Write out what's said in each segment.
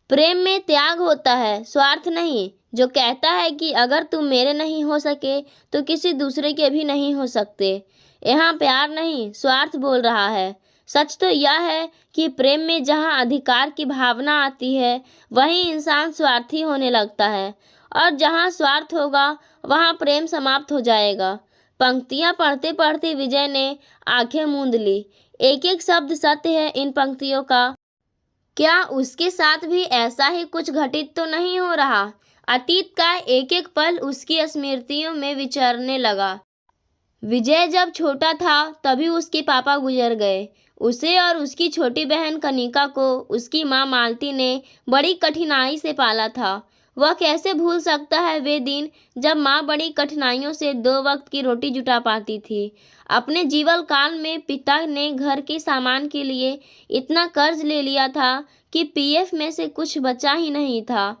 प्रेम में त्याग होता है, स्वार्थ नहीं। जो कहता है कि अगर तुम मेरे नहीं हो सके तो किसी दूसरे के भी नहीं हो सकते। यहाँ प्यार नहीं, स्वार्थ बोल रहा है। सच तो यह है कि प्रेम में जहाँ अधिकार की भावना आती है वहीं इंसान स्वार्थी होने लगता है, और जहाँ स्वार्थ होगा वहाँ प्रेम समाप्त हो जाएगा। पंक्तियाँ पढ़ते पढ़ते विजय ने आंखें मूंद ली। एक एक शब्द सत्य है इन पंक्तियों का। क्या उसके साथ भी ऐसा ही कुछ घटित तो नहीं हो रहा? अतीत का एक एक पल उसकी स्मृतियों में विचरने लगा। विजय जब छोटा था तभी उसके पापा गुजर गए। उसे और उसकी छोटी बहन कनिका को उसकी माँ मालती ने बड़ी कठिनाई से पाला था। वह कैसे भूल सकता है वे दिन जब माँ बड़ी कठिनाइयों से 2 वक्त की रोटी जुटा पाती थी। अपने जीवन काल में पिता ने घर के सामान के लिए इतना कर्ज ले लिया था कि पीएफ में से कुछ बचा ही नहीं था।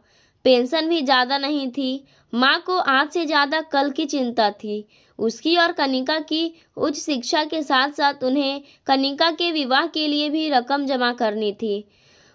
पेंशन भी ज़्यादा नहीं थी। माँ को आज से ज़्यादा कल की चिंता थी, उसकी और कनिका की उच्च शिक्षा के साथ साथ उन्हें कनिका के विवाह के लिए भी रकम जमा करनी थी।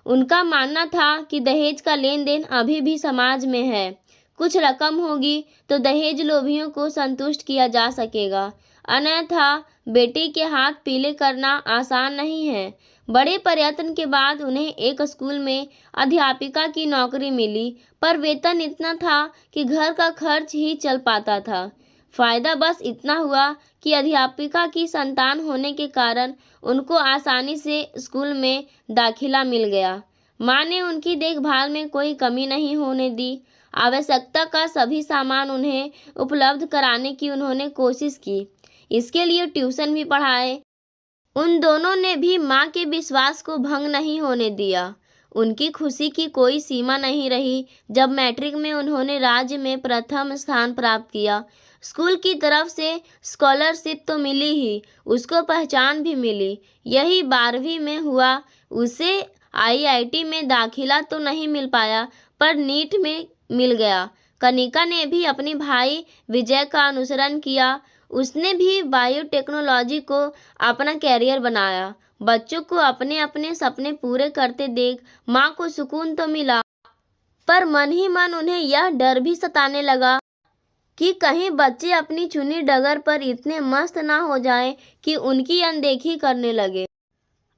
उनका मानना था कि दहेज का लेन देन अभी भी समाज में है। कुछ रकम होगी तो दहेज लोभियों को संतुष्ट किया जा सकेगा, अन्यथा बेटी के हाथ पीले करना आसान नहीं है। बड़े प्रयत्न के बाद उन्हें एक स्कूल में अध्यापिका की नौकरी मिली, पर वेतन इतना था कि घर का खर्च ही चल पाता था। फायदा बस इतना हुआ कि अध्यापिका की संतान होने के कारण उनको आसानी से स्कूल में दाखिला मिल गया। माँ ने उनकी देखभाल में कोई कमी नहीं होने दी। आवश्यकता का सभी सामान उन्हें उपलब्ध कराने की उन्होंने कोशिश की। इसके लिए ट्यूशन भी पढ़ाए। उन दोनों ने भी माँ के विश्वास को भंग नहीं होने दिया। उनकी खुशी की कोई सीमा नहीं रही जब मैट्रिक में उन्होंने राज्य में प्रथम स्थान प्राप्त किया। स्कूल की तरफ से स्कॉलरशिप तो मिली ही, उसको पहचान भी मिली। यही 12वीं में हुआ। उसे आईआईटी में दाखिला तो नहीं मिल पाया, पर नीट में मिल गया। कनिका ने भी अपने भाई विजय का अनुसरण किया। उसने भी बायोटेक्नोलॉजी को अपना कैरियर बनाया। बच्चों को अपने अपने सपने पूरे करते देख माँ को सुकून तो मिला, पर मन ही मन उन्हें यह डर भी सताने लगा कि कहीं बच्चे अपनी चुनी डगर पर इतने मस्त ना हो जाएं कि उनकी अनदेखी करने लगे।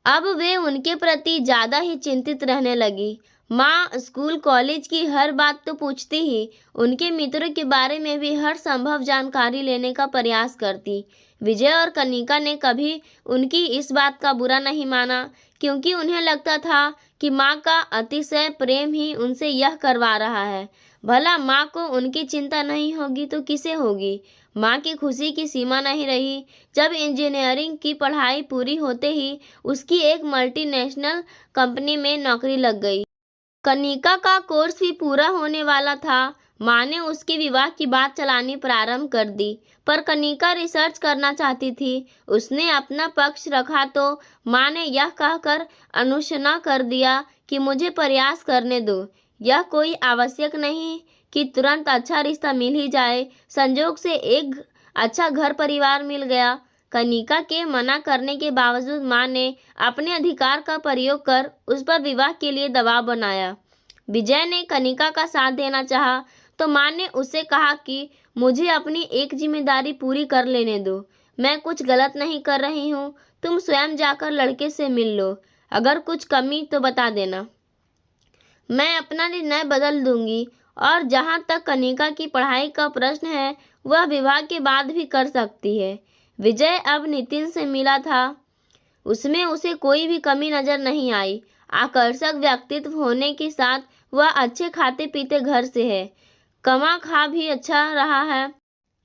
अब वे उनके प्रति ज़्यादा ही चिंतित रहने लगी। माँ स्कूल कॉलेज की हर बात तो पूछती ही, उनके मित्रों के बारे में भी हर संभव जानकारी लेने का प्रयास करती। विजय और कनिका ने कभी उनकी इस बात का बुरा नहीं माना, क्योंकि उन्हें लगता था कि माँ का अतिशय प्रेम ही उनसे यह करवा रहा है। भला माँ को उनकी चिंता नहीं होगी तो किसे होगी। माँ की खुशी की सीमा नहीं रही जब इंजीनियरिंग की पढ़ाई पूरी होते ही उसकी एक मल्टीनेशनल कंपनी में नौकरी लग गई। कनिका का कोर्स भी पूरा होने वाला था। माँ ने उसके विवाह की बात चलानी प्रारंभ कर दी, पर कनिका रिसर्च करना चाहती थी। उसने अपना पक्ष रखा तो माँ ने यह कहकर अनुशना कर दिया कि मुझे प्रयास करने दो। यह कोई आवश्यक नहीं कि तुरंत अच्छा रिश्ता मिल ही जाए। संजोग से एक अच्छा घर परिवार मिल गया। कनिका के मना करने के बावजूद माँ ने अपने अधिकार का प्रयोग कर उस पर विवाह के लिए दबाव बनाया। विजय ने कनिका का साथ देना चाहा तो माँ ने उससे कहा कि मुझे अपनी एक जिम्मेदारी पूरी कर लेने दो। मैं कुछ गलत नहीं कर रही हूँ, तुम स्वयं जाकर लड़के से मिल लो। अगर कुछ कमी तो बता देना, मैं अपना निर्णय बदल दूंगी। और जहाँ तक कनिका की पढ़ाई का प्रश्न है, वह विवाह के बाद भी कर सकती है। विजय अब नितिन से मिला था। उसमें उसे कोई भी कमी नजर नहीं आई। आकर्षक व्यक्तित्व होने के साथ वह अच्छे खाते पीते घर से है। कमा खा भी अच्छा रहा है।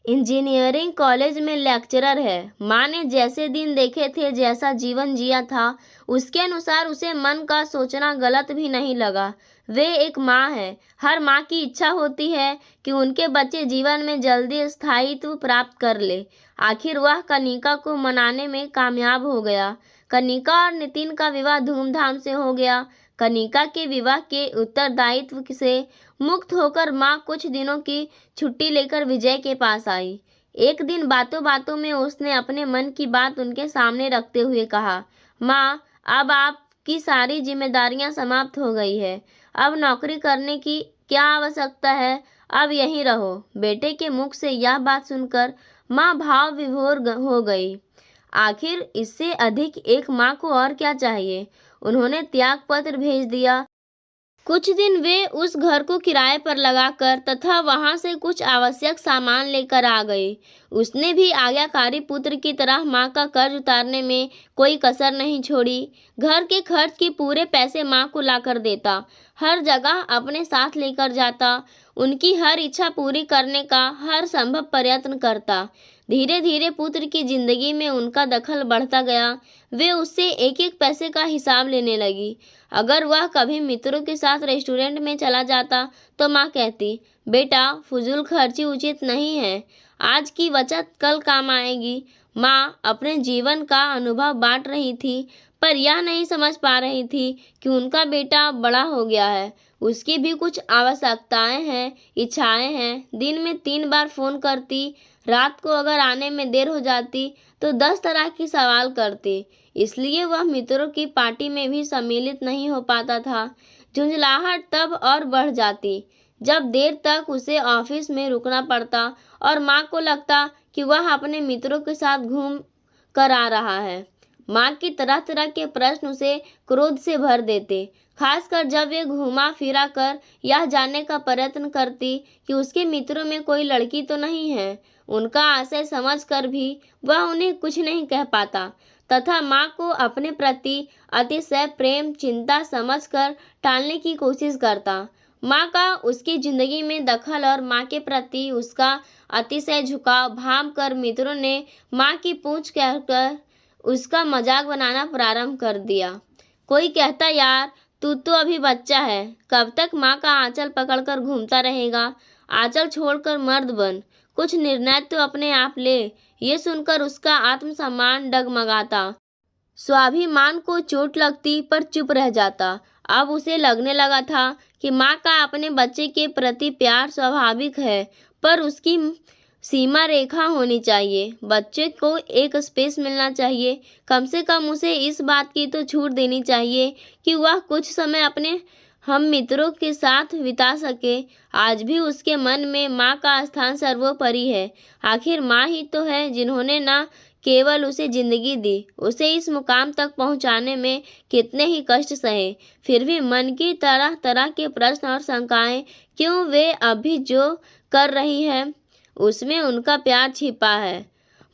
इंजीनियरिंग कॉलेज में लेक्चरर है। माँ ने जैसे दिन देखे थे, जैसा जीवन जिया था, उसके अनुसार उसे मन का सोचना गलत भी नहीं लगा। वे एक माँ है। हर माँ की इच्छा होती है कि उनके बच्चे जीवन में जल्दी स्थायित्व प्राप्त कर ले। आखिर वह कनिका को मनाने में कामयाब हो गया। कनिका और नितिन का विवाह धूमधाम से हो गया। कनिका के विवाह के उत्तरदायित्व से मुक्त होकर माँ कुछ दिनों की छुट्टी लेकर विजय के पास आई। एक दिन बातों बातों में उसने अपने मन की बात उनके सामने रखते हुए कहा, माँ, अब आप की सारी जिम्मेदारियां समाप्त हो गई है। अब नौकरी करने की क्या आवश्यकता है, अब यहीं रहो। बेटे के मुख से यह बात सुनकर माँ भाव विभोर हो गई। आखिर इससे अधिक एक माँ को और क्या चाहिए। उन्होंने त्याग पत्र भेज दिया। कुछ दिन वे उस घर को किराए पर लगाकर तथा वहां से कुछ आवश्यक सामान लेकर आ गई। उसने भी आज्ञाकारी पुत्र की तरह माँ का कर्ज उतारने में कोई कसर नहीं छोड़ी। घर के खर्च के पूरे पैसे माँ को लाकर देता, हर जगह अपने साथ लेकर जाता, उनकी हर इच्छा पूरी करने का हर संभव प्रयत्न करता। धीरे धीरे पुत्र की जिंदगी में उनका दखल बढ़ता गया। वे उससे एक एक पैसे का हिसाब लेने लगी। अगर वह कभी मित्रों के साथ रेस्टोरेंट में चला जाता तो माँ कहती, बेटा फजूल खर्ची उचित नहीं है, आज की बचत कल काम आएगी। माँ अपने जीवन का अनुभव बांट रही थी, पर यह नहीं समझ पा रही थी कि उनका बेटा बड़ा हो गया है, उसकी भी कुछ आवश्यकताएं हैं, इच्छाएं हैं। दिन में 3 बार फ़ोन करती, रात को अगर आने में देर हो जाती तो 10 तरह की सवाल करती। इसलिए वह मित्रों की पार्टी में भी सम्मिलित नहीं हो पाता था। झुंझलाहट तब और बढ़ जाती जब देर तक उसे ऑफिस में रुकना पड़ता और माँ को लगता कि वह अपने मित्रों के साथ घूम कर आ रहा है। माँ की तरह तरह के प्रश्न उसे क्रोध से भर देते, खासकर जब वे घुमा फिरा कर यह जानने का प्रयत्न करती कि उसके मित्रों में कोई लड़की तो नहीं है। उनका आशय समझकर भी वह उन्हें कुछ नहीं कह पाता तथा माँ को अपने प्रति अतिशय प्रेम चिंता समझकर टालने की कोशिश करता। माँ का उसकी जिंदगी में दखल और माँ के प्रति उसका अतिशय झुकाव भांप कर मित्रों ने माँ की पूंछ कहकर उसका मजाक बनाना प्रारंभ कर दिया। कोई कहता, यार तू तो अभी बच्चा है, कब तक माँ का आंचल पकड़कर घूमता रहेगा, आंचल छोड़कर मर्द बन, कुछ निर्णय तो अपने आप ले। ये सुनकर उसका आत्मसम्मान डगमगाता, स्वाभिमान को चोट लगती पर चुप रह जाता। अब उसे लगने लगा था कि माँ का अपने बच्चे के प्रति प्यार स्वाभाविक है, पर उसकी सीमा रेखा होनी चाहिए। बच्चे को एक स्पेस मिलना चाहिए, कम से कम उसे इस बात की तो छूट देनी चाहिए कि वह कुछ समय अपने हम मित्रों के साथ बिता सके। आज भी उसके मन में माँ का स्थान सर्वोपरि है। आखिर माँ ही तो है जिन्होंने न केवल उसे जिंदगी दी, उसे इस मुकाम तक पहुँचाने में कितने ही कष्ट सहे, फिर भी मन की तरह तरह के प्रश्न और शंकाएं क्यों वे अभी जो कर रही है उसमें उनका प्यार छिपा है।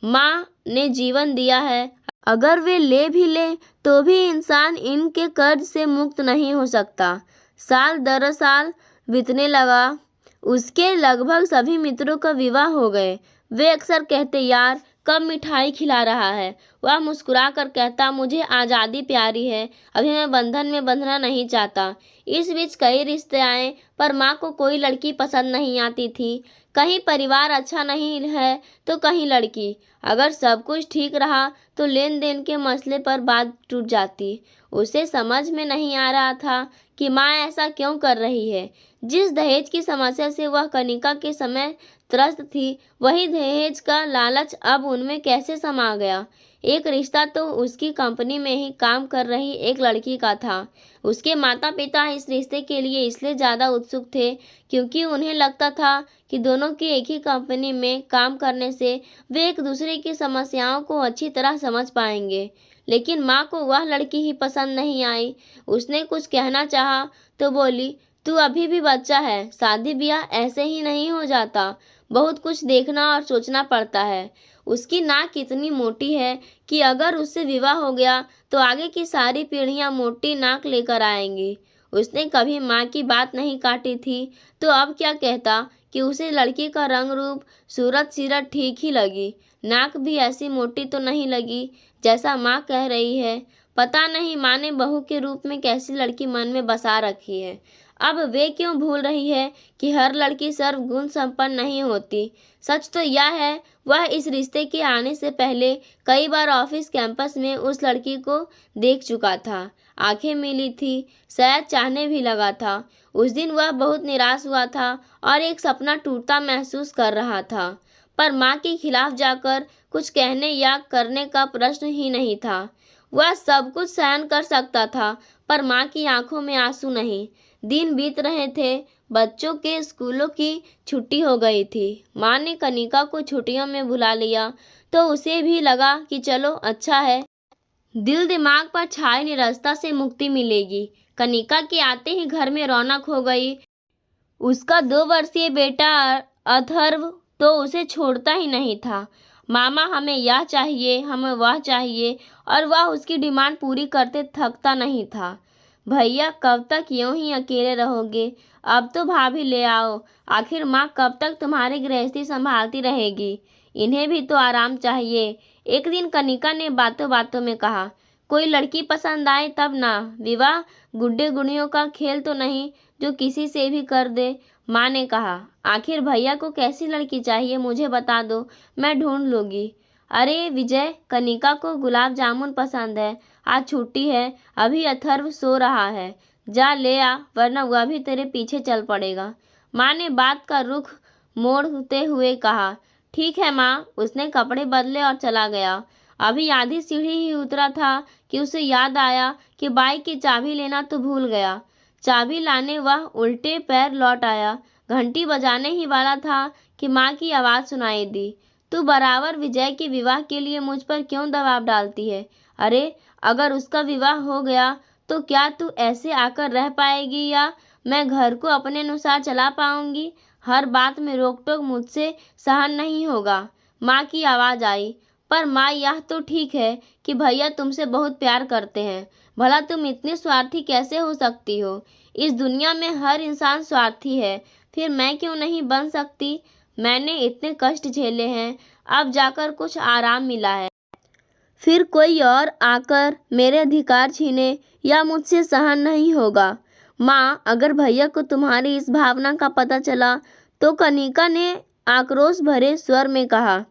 माँ ने जीवन दिया है, अगर वे ले भी ले तो भी इंसान इनके कर्ज से मुक्त नहीं हो सकता। साल दर साल बीतने लगा। उसके लगभग सभी मित्रों का विवाह हो गए। वे अक्सर कहते, यार कब मिठाई खिला रहा है। वह मुस्कुरा कर कहता, मुझे आज़ादी प्यारी है, अभी मैं बंधन में बंधना नहीं चाहता। इस बीच कई रिश्ते आए, पर माँ को कोई लड़की पसंद नहीं आती थी। कहीं परिवार अच्छा नहीं है तो कहीं लड़की। अगर सब कुछ ठीक रहा तो लेन देन के मसले पर बात टूट जाती। उसे समझ में नहीं आ रहा था कि माँ ऐसा क्यों कर रही है। जिस दहेज की समस्या से वह कनिका के समय त्रस्त थी, वही दहेज का लालच अब उनमें कैसे समा गया। एक रिश्ता तो उसकी कंपनी में ही काम कर रही एक लड़की का था। उसके माता पिता इस रिश्ते के लिए इसलिए ज़्यादा उत्सुक थे क्योंकि उन्हें लगता था कि दोनों की एक ही कंपनी में काम करने से वे एक दूसरे की समस्याओं को अच्छी तरह समझ पाएंगे। लेकिन माँ को वह लड़की ही पसंद नहीं आई। उसने कुछ कहना चाहा तो बोली, तू अभी भी बच्चा है, शादी ब्याह ऐसे ही नहीं हो जाता, बहुत कुछ देखना और सोचना पड़ता है। उसकी नाक इतनी मोटी है कि अगर उससे विवाह हो गया तो आगे की सारी पीढ़ियां मोटी नाक लेकर आएंगी। उसने कभी माँ की बात नहीं काटी थी तो अब क्या कहता कि उसे लड़की का रंग रूप सूरत सीरत ठीक ही लगी, नाक भी ऐसी मोटी तो नहीं लगी जैसा माँ कह रही है। पता नहीं माँ ने बहू के रूप में कैसी लड़की मन में बसा रखी है। अब वे क्यों भूल रही है कि हर लड़की सर्वगुण संपन्न नहीं होती। सच तो यह है, वह इस रिश्ते के आने से पहले कई बार ऑफिस कैंपस में उस लड़की को देख चुका था, आंखें मिली थी, शायद चाहने भी लगा था। उस दिन वह बहुत निराश हुआ था और एक सपना टूटता महसूस कर रहा था, पर माँ के खिलाफ जाकर कुछ कहने या करने का प्रश्न ही नहीं था। वह सब कुछ सहन कर सकता था, पर माँ की आंखों में आंसू नहीं। दिन बीत रहे थे, बच्चों के स्कूलों की छुट्टी हो गई थी। माँ ने कनिका को छुट्टियों में बुला लिया तो उसे भी लगा कि चलो अच्छा है, दिल दिमाग पर छाई निरस्ता से मुक्ति मिलेगी। कनिका के आते ही घर में रौनक हो गई। उसका 2 वर्षीय बेटा अथर्व तो उसे छोड़ता ही नहीं था। मामा हमें यह चाहिए, हमें वह चाहिए, और वह उसकी डिमांड पूरी करते थकता नहीं था। भैया कब तक यूं ही अकेले रहोगे? अब तो भाभी ले आओ। आखिर माँ कब तक तुम्हारी गृहस्थी संभालती रहेगी? इन्हें भी तो आराम चाहिए। एक दिन कनिका ने बातों बातों में कहा, कोई लड़की पसंद आए तब ना, विवाह गुड्डे गुड़ियों का खेल तो नहीं जो किसी से भी कर दे। माँ ने कहा, आखिर भैया को कैसी लड़की चाहिए मुझे बता दो, मैं ढूंढ लूँगी। अरे विजय, कनिका को गुलाब जामुन पसंद है, आज छुट्टी है, अभी अथर्व सो रहा है, जा ले आ, वरना वह भी तेरे पीछे चल पड़ेगा। माँ ने बात का रुख मोड़ते हुए कहा, ठीक है माँ। उसने कपड़े बदले और चला गया। अभी आधी सीढ़ी ही उतरा था कि उसे याद आया कि बाइक की चाबी लेना तो भूल गया। चाबी लाने वह उल्टे पैर लौट आया। घंटी बजाने ही वाला था कि माँ की आवाज़ सुनाई दी, तू बराबर विजय के विवाह के लिए मुझ पर क्यों दबाव डालती है? अरे अगर उसका विवाह हो गया तो क्या तू ऐसे आकर रह पाएगी, या मैं घर को अपने अनुसार चला पाऊंगी? हर बात में रोक टोक मुझसे सहन नहीं होगा। माँ की आवाज़ आई, पर माँ यह तो ठीक है कि भैया तुमसे बहुत प्यार करते हैं, भला तुम इतनी स्वार्थी कैसे हो सकती हो? इस दुनिया में हर इंसान स्वार्थी है, फिर मैं क्यों नहीं बन सकती? मैंने इतने कष्ट झेले हैं, अब जाकर कुछ आराम मिला है, फिर कोई और आकर मेरे अधिकार छीने या मुझसे सहन नहीं होगा। माँ, अगर भैया को तुम्हारी इस भावना का पता चला तो, कनिका ने आक्रोश भरे स्वर में कहा।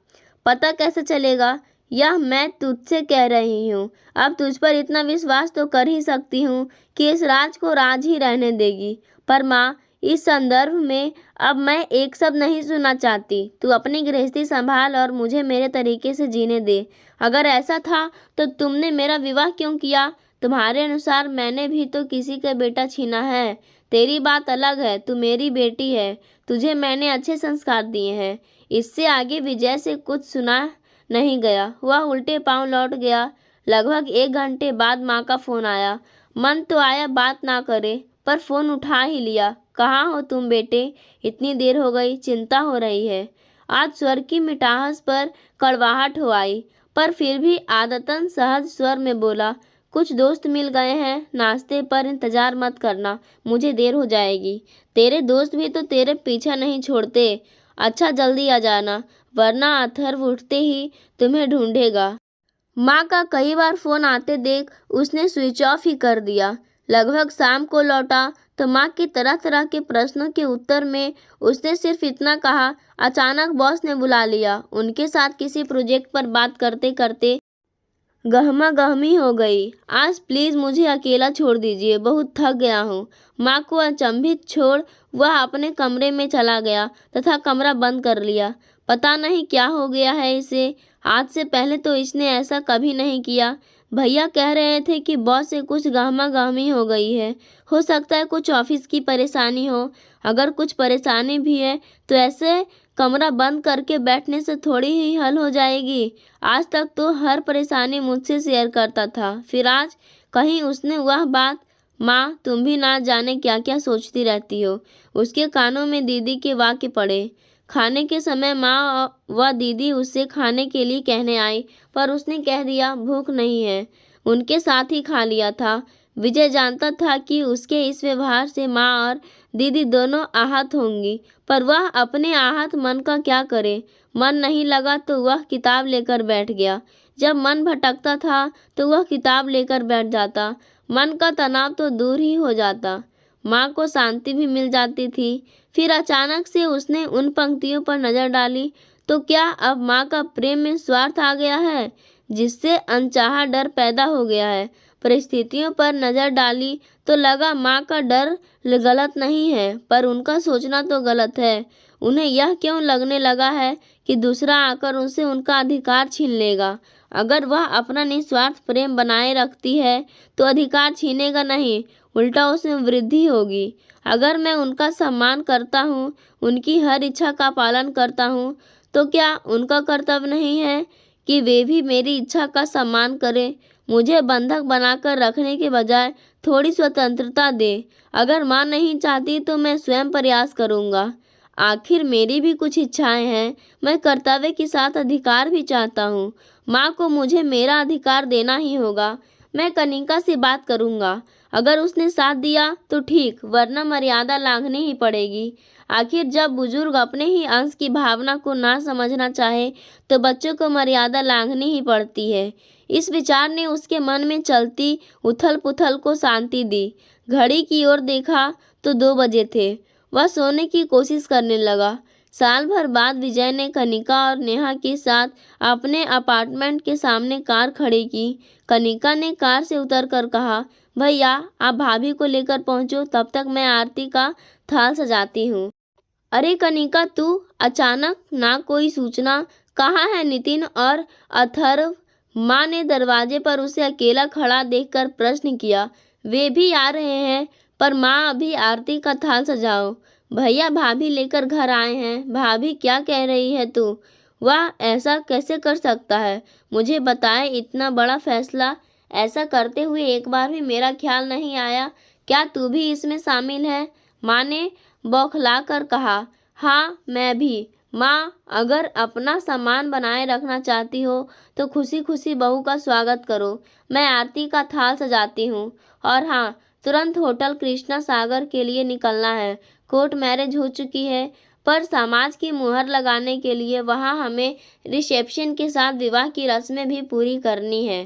पता कैसे चलेगा? यह मैं तुझसे कह रही हूँ। अब तुझ पर इतना विश्वास तो कर ही सकती हूँ कि इस राज को राज ही रहने देगी। पर माँ, इस संदर्भ में अब मैं एक शब्द नहीं सुनना चाहती। तू अपनी गृहस्थी संभाल और मुझे मेरे तरीके से जीने दे। अगर ऐसा था तो तुमने मेरा विवाह क्यों किया? तुम्हारे अनुसार मैंने भी तो किसी का बेटा छीना है। तेरी बात अलग है, तू मेरी बेटी है, तुझे मैंने अच्छे संस्कार दिए हैं। इससे आगे विजय से कुछ सुना नहीं गया। वह उल्टे पांव लौट गया। लगभग 1 घंटे बाद माँ का फ़ोन आया। मन तो आया बात ना करे, पर फ़ोन उठा ही लिया। कहाँ हो तुम बेटे? इतनी देर हो गई, चिंता हो रही है। आज स्वर की मिठास पर कड़वाहट हो आई, पर फिर भी आदतन सहज स्वर में बोला, कुछ दोस्त मिल गए हैं, नाश्ते पर इंतज़ार मत करना, मुझे देर हो जाएगी। तेरे दोस्त भी तो तेरे पीछा नहीं छोड़ते। अच्छा जल्दी आ जाना, वरना अथर्व उठते ही तुम्हें ढूंढेगा। माँ का कई बार फ़ोन आते देख उसने स्विच ऑफ ही कर दिया। लगभग शाम को लौटा तो माँ के तरह तरह के प्रश्नों के उत्तर में उसने सिर्फ इतना कहा, अचानक बॉस ने बुला लिया। उनके साथ किसी प्रोजेक्ट पर बात करते करते गहमा गहमी हो गई। आज प्लीज़ मुझे अकेला छोड़ दीजिए, बहुत थक गया हूँ। माँ को अचंभित छोड़ वह अपने कमरे में चला गया तथा कमरा बंद कर लिया। पता नहीं क्या हो गया है इसे, आज से पहले तो इसने ऐसा कभी नहीं किया। भैया कह रहे थे कि बॉस से कुछ गहमा गहमी हो गई है, हो सकता है कुछ ऑफिस की परेशानी हो। अगर कुछ परेशानी भी है तो ऐसे कमरा बंद करके बैठने से थोड़ी ही हल हो जाएगी। आज तक तो हर परेशानी मुझसे शेयर करता था, फिर आज कहीं उसने वह बात। माँ, तुम भी ना जाने क्या क्या सोचती रहती हो। उसके कानों में दीदी के वाक्य पड़े। खाने के समय माँ व दीदी उससे खाने के लिए कहने आई, पर उसने कह दिया भूख नहीं है, उनके साथ ही खा लिया था। विजय जानता था कि उसके इस व्यवहार से माँ और दीदी दोनों आहत होंगी, पर वह अपने आहत मन का क्या करे। मन नहीं लगा तो वह किताब लेकर बैठ गया। जब मन भटकता था तो वह किताब लेकर बैठ जाता। मन का तनाव तो दूर ही हो जाता, माँ को शांति भी मिल जाती थी। फिर अचानक से उसने उन पंक्तियों पर नज़र डाली तो क्या अब माँ का प्रेम में स्वार्थ आ गया है, जिससे अनचाहा डर पैदा हो गया है। परिस्थितियों पर नज़र डाली तो लगा माँ का डर गलत नहीं है, पर उनका सोचना तो गलत है। उन्हें यह क्यों लगने लगा है कि दूसरा आकर उनसे उनका अधिकार छीन लेगा। अगर वह अपना निस्वार्थ प्रेम बनाए रखती है तो अधिकार छीनेगा नहीं, उल्टा उसमें वृद्धि होगी। अगर मैं उनका सम्मान करता हूँ, उनकी हर इच्छा का पालन करता हूँ, तो क्या उनका कर्तव्य नहीं है कि वे भी मेरी इच्छा का सम्मान करें। मुझे बंधक बनाकर रखने के बजाय थोड़ी स्वतंत्रता दे। अगर माँ नहीं चाहती तो मैं स्वयं प्रयास करूँगा। आखिर मेरी भी कुछ इच्छाएं हैं, मैं कर्तव्य के साथ अधिकार भी चाहता हूँ। माँ को मुझे मेरा अधिकार देना ही होगा। मैं कनिका से बात करूँगा, अगर उसने साथ दिया तो ठीक, वरना मर्यादा लांघनी ही पड़ेगी। आखिर जब बुजुर्ग अपने ही अंश की भावना को ना समझना चाहे तो बच्चों को मर्यादा लांघनी ही पड़ती है। इस विचार ने उसके मन में चलती उथल पुथल को शांति दी। घड़ी की ओर देखा तो 2 बजे थे। वह सोने की कोशिश करने लगा। साल भर बाद विजय ने कनिका और नेहा के साथ अपने अपार्टमेंट के सामने कार खड़ी की। कनिका ने कार से उतरकर कहा, भैया आप भाभी को लेकर पहुंचो, तब तक मैं आरती का थाल सजाती हूँ। अरे कनिका, तू अचानक, ना कोई सूचना, कहाँ है नितिन और अथर्व? माँ ने दरवाजे पर उसे अकेला खड़ा देखकर प्रश्न किया। वे भी आ रहे हैं, पर माँ अभी आरती का थाल सजाओ। भैया भाभी लेकर घर आए हैं। भाभी क्या कह रही है तू? वह ऐसा कैसे कर सकता है? मुझे बताए, इतना बड़ा फैसला ऐसा करते हुए एक बार भी मेरा ख्याल नहीं आया। क्या तू भी इसमें शामिल है? माँ ने बौखला कर कहा। हाँ, मैं भी। माँ, अगर अपना सामान बनाए रखना चाहती हो तो खुशी खुशी बहू का स्वागत करो। मैं आरती का थाल सजाती हूँ। और हाँ, तुरंत होटल कृष्णा सागर के लिए निकलना है। कोर्ट मैरिज हो चुकी है, पर समाज की मुहर लगाने के लिए वहाँ हमें रिसेप्शन के साथ विवाह की रस्में भी पूरी करनी है।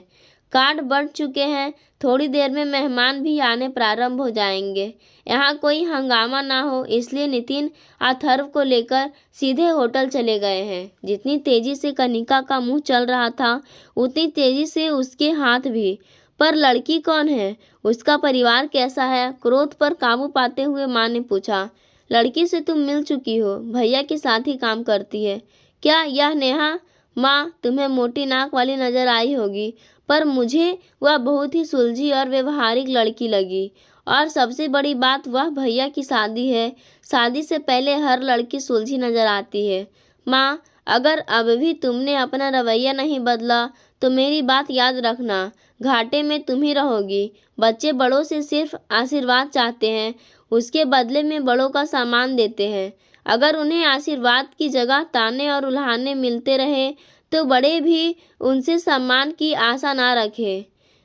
कार्ड बढ़ चुके हैं, थोड़ी देर में मेहमान भी आने प्रारंभ हो जाएंगे। यहाँ कोई हंगामा ना हो, इसलिए नितिन अथर्व को लेकर सीधे होटल चले गए हैं। जितनी तेजी से कनिका का मुंह चल रहा था, उतनी तेजी से उसके हाथ भी। पर लड़की कौन है? उसका परिवार कैसा है? क्रोध पर काबू पाते हुए माँ ने पूछा। लड़की से तुम मिल चुकी हो, भैया के साथ ही काम करती है। क्या यह नेहा? माँ, तुम्हें मोटी नाक वाली नजर आई होगी, पर मुझे वह बहुत ही सुलझी और व्यवहारिक लड़की लगी। और सबसे बड़ी बात, वह भैया की शादी है। शादी से पहले हर लड़की सुलझी नजर आती है। माँ, अगर अब भी तुमने अपना रवैया नहीं बदला तो मेरी बात याद रखना, घाटे में तुम ही रहोगी। बच्चे बड़ों से सिर्फ आशीर्वाद चाहते हैं, उसके बदले में बड़ों का सामान देते हैं। अगर उन्हें आशीर्वाद की जगह ताने और उल्हाने मिलते रहे तो बड़े भी उनसे सम्मान की आशा ना रखें।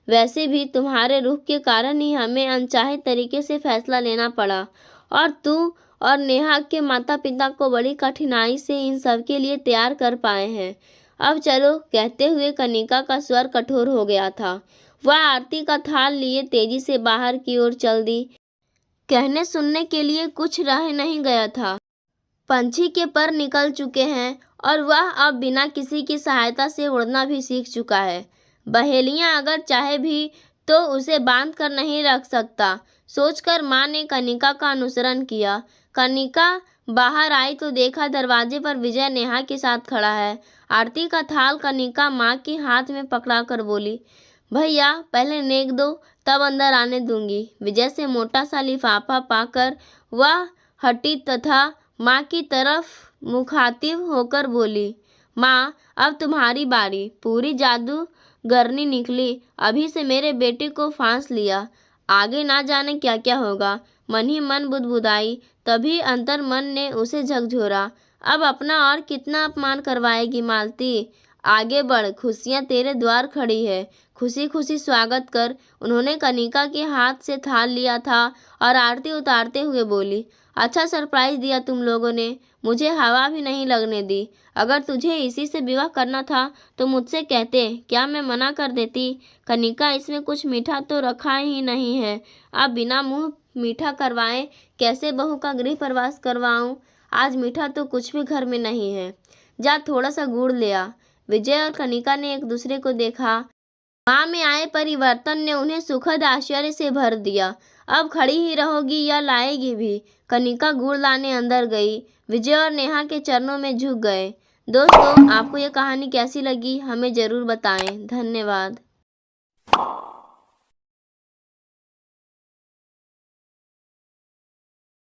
वैसे भी तुम्हारे रुख के कारण ही हमें अनचाहे तरीके से फैसला लेना पड़ा, और तू और नेहा के माता पिता को बड़ी कठिनाई से इन सब के लिए तैयार कर पाए हैं। अब चलो, कहते हुए कनिका का स्वर कठोर हो गया था। वह आरती का थाल लिए तेजी से बाहर की ओर चल दी। कहने सुनने के लिए कुछ रह नहीं गया था। पंछी के पर निकल चुके हैं और वह अब बिना किसी की सहायता से उड़ना भी सीख चुका है। बहेलियां अगर चाहे भी तो उसे बांध कर नहीं रख सकता, सोचकर माँ ने कनिका का अनुसरण किया। कनिका बाहर आई तो देखा दरवाजे पर विजय नेहा के साथ खड़ा है। आरती का थाल कनिका माँ के हाथ में पकड़ा कर बोली, भैया पहले नेक दो, तब अंदर आने दूंगी। विजय से मोटा सा लिफाफा पाकर वह हटी तथा माँ की तरफ मुखातिब होकर बोली, माँ, अब तुम्हारी बारी। पूरी जादूगरनी निकली, अभी से मेरे बेटे को फांस लिया, आगे ना जाने क्या क्या होगा। मन ही मन बुदबुदाई, तभी अंतर मन ने उसे झकझोरा। अब अपना और कितना अपमान करवाएगी मालती? आगे बढ़, खुशियाँ तेरे द्वार खड़ी है, खुशी खुशी स्वागत कर। उन्होंने कनिका के हाथ से थाल लिया था और आरती उतारते हुए बोली, अच्छा सरप्राइज दिया तुम लोगों ने, मुझे हवा भी नहीं लगने दी। अगर तुझे इसी से विवाह करना था तो मुझसे कहते, क्या मैं मना कर देती? कनिका, इसमें कुछ मीठा तो रखा ही नहीं है। अब बिना मुंह मीठा करवाए कैसे बहू का गृह प्रवेश करवाऊं? आज मीठा तो कुछ भी घर में नहीं है। जा थोड़ा सा गुड़ ले आ। विजय और कनिका ने एक दूसरे को देखा। माँ में आए परिवर्तन ने उन्हें सुखद आश्चर्य से भर दिया। अब खड़ी ही रहोगी या लाएगी भी? कनिका गुड़ लाने अंदर गई। विजय और नेहा के चरणों में झुक गए। दोस्तों, आपको ये कहानी कैसी लगी हमें ज़रूर बताएं। धन्यवाद।